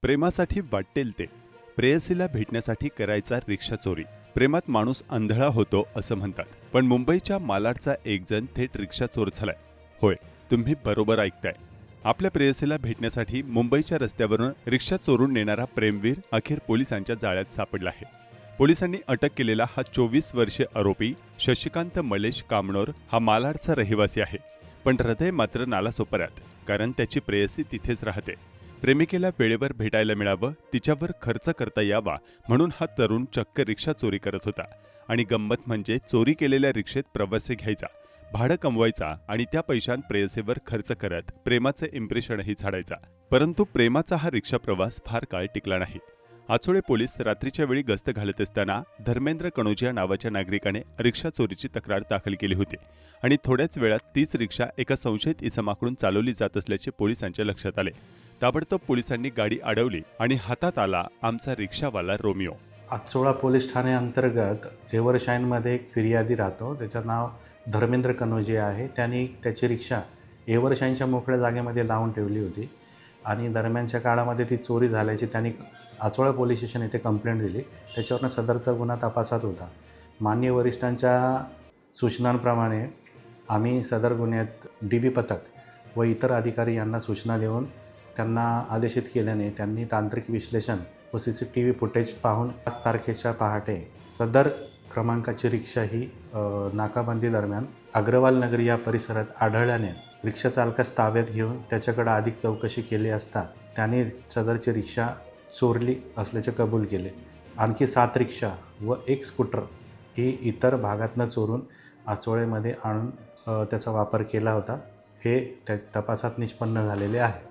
प्रेमासाठी वाटेल ते, प्रेयसीला भेटण्यासाठी करायचा रिक्षा चोरी. प्रेमात माणूस आंधळा होतो असं म्हणतात, पण मुंबईच्या मालाडचा एक जण थेट रिक्षा चोर झालाय. होय, तुम्ही बरोबर ऐकताय. आपल्या प्रेयसीला भेटण्यासाठी मुंबईच्या रस्त्यावरून रिक्षा चोरून नेणारा प्रेमवीर अखेर पोलिसांच्या जाळ्यात सापडला आहे. पोलिसांनी अटक केलेला हा 24 वर्षीय आरोपी शशिकांत मलेश कामणोर हा मालाडचा रहिवासी आहे. पण हृदय मात्र नालासोपाऱ्यात, कारण त्याची प्रेयसी तिथेच राहते. प्रेमिकेला वेळेवर भेटायला मिळावं, तिच्यावर खर्च करता यावा म्हणून हा तरुण चक्क रिक्षा चोरी करत होता. आणि गंमत म्हणजे चोरी केलेल्या रिक्षेत प्रवासी घ्यायचा, भाडं कमवायचा आणि त्या पैशांत प्रेयसीवर खर्च करत प्रेमाचे इम्प्रेशनही झाडायचा. परंतु प्रेमाचा हा रिक्षा प्रवास फार काळ टिकला नाही. आचोळे पोलीस रात्रीच्या वेळी गस्त घालत असताना धर्मेंद्र कणोजिया नावाच्या नागरिकाने रिक्षा चोरीची तक्रार दाखल केली होती आणि थोड्याच वेळात तीच रिक्षा एका संशयित इसमाकडून चालवली जात असल्याचे पोलिसांच्या लक्षात आले. ताबडतोब पोलिसांनी गाडी अडवली आणि हातात आला आमचा रिक्षावाला रोमिओ. आचोळा पोलीस ठाणे अंतर्गत एव्हरशाईनमध्ये एक फिर्यादी राहतो. त्याचं नाव धर्मेंद्र कनोजिया आहे. त्यांनी त्याची रिक्षा एव्हरशाईनच्या मोकळ्या जागेमध्ये लावून ठेवली होती आणि दरम्यानच्या काळामध्ये ती चोरी झाल्याची त्यांनी आचोळा पोलीस स्टेशन येथे कंप्लेंट दिली. त्याच्यावरनं सदरचा गुन्हा तपासात होता. माननीय वरिष्ठांच्या सूचनांप्रमाणे आम्ही सदर गुन्ह्यात DB पथक व इतर अधिकारी यांना सूचना देऊन त्यांना आदेशित केल्याने त्यांनी तांत्रिक विश्लेषण व CCTV फुटेज पाहून 5 तारखेच्या पहाटे सदर क्रमांकाची रिक्षा ही नाकाबंदी दरम्यान अग्रवाल नगरी या परिसरात आढळल्याने रिक्षा चालकास ताब्यात घेऊन त्याच्याकडे अधिक चौकशी केली असता त्याने सदरची रिक्षा चोरली असल्याचे कबूल केले. आणखी 7 रिक्षा व 1 स्कूटर ही इतर भागातनं चोरून आचोळेमध्ये आणून त्याचा वापर केला होता. हे त्या तपासात निष्पन्न झालेले आहे.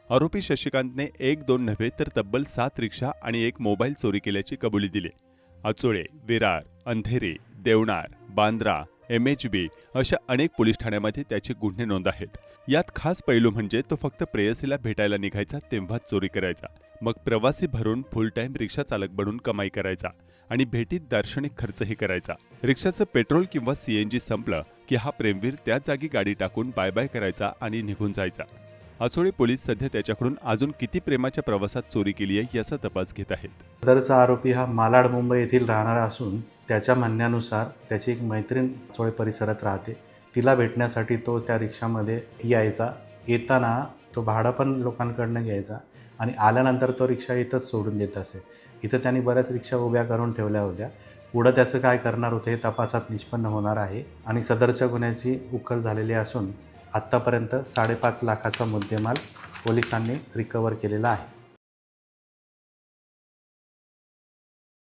आरोपी शशिकांतने 1-2 नव्हे तर तब्बल 7 रिक्षा आणि 1 मोबाईल चोरी केल्याची कबुली दिली. आचोळे, विरार, अंधेरी, देवनार, बांद्रा, MHB अशा अनेक पोलीस ठाण्यामध्ये त्याचे गुन्हे नोंद आहेत. यात खास पैलू म्हणजे तो फक्त प्रेयसीला भेटायला निघायचा तेव्हाच चोरी करायचा. मग प्रवासी भरून फुल टाइम रिक्षा चालक बनून कमाई करायचा आणि भेटीत दार्शनिक खर्चही करायचा. रिक्षाचं पेट्रोल किंवा CNG संपलं की हा प्रेमवीर त्याच जागी गाडी टाकून बाय बाय करायचा आणि निघून जायचा. आचोळे पोलीस सध्या त्याच्याकडून अजून किती प्रेमाच्या प्रवासात चोरी केली आहे याचा तपास घेत आहेत. सदरचा आरोपी हा मालाड मुंबई येथील राहणारा असून त्याच्या म्हणण्यानुसार त्याची एक मैत्रीण आचोळे परिसरात राहते. तिला भेटण्यासाठी तो त्या रिक्षामध्ये यायचा. येताना तो भाडं पण लोकांकडनं घ्यायचा आणि आल्यानंतर तो रिक्षा इथंच सोडून देत असे. इथं त्यांनी बऱ्याच रिक्षा उभ्या करून ठेवल्या होत्या. पुढं त्याचं काय करणार होते हे तपासात निष्पन्न होणार आहे आणि सदरच्या गुन्ह्याची उकल झालेली असून आत्तापर्यंत 5.5 लाखाचा मुद्देमाल पोलिसांनी रिकव्हर केलेला आहे.